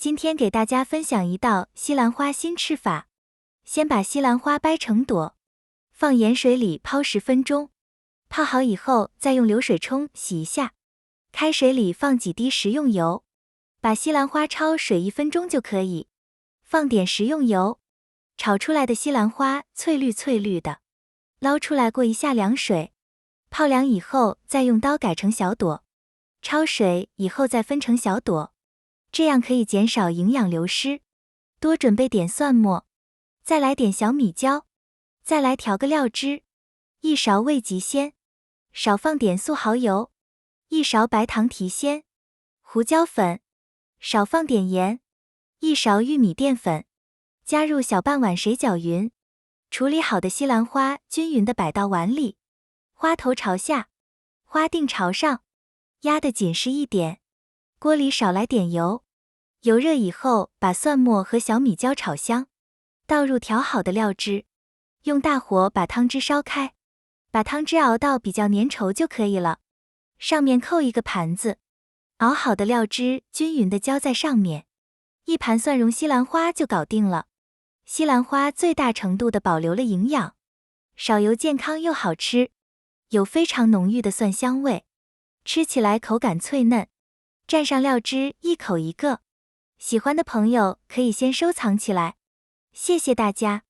今天给大家分享一道西兰花新吃法。先把西兰花掰成朵，放盐水里泡10分钟，泡好以后再用流水冲洗一下。开水里放几滴食用油，把西兰花焯水1分钟就可以。放点食用油，炒出来的西兰花翠绿翠绿的，捞出来过一下凉水，泡凉以后再用刀改成小朵，焯水以后再分成小朵。这样可以减少营养流失。多准备点蒜末，再来点小米椒，再来调个料汁，1勺味极鲜，少放点素蚝油，1勺白糖提鲜，胡椒粉，少放点盐，1勺玉米淀粉，加入小半碗水搅匀。处理好的西兰花均匀地摆到碗里，花头朝下，花锭朝上，压得紧实一点。锅里少来点油，油热以后把蒜末和小米椒炒香，倒入调好的料汁，用大火把汤汁烧开，把汤汁熬到比较粘稠就可以了。上面扣一个盘子，熬好的料汁均匀地浇在上面，一盘蒜蓉西兰花就搞定了。西兰花最大程度地保留了营养，少油健康又好吃，有非常浓郁的蒜香味，吃起来口感脆嫩。蘸上料汁一口一个，喜欢的朋友可以先收藏起来。谢谢大家。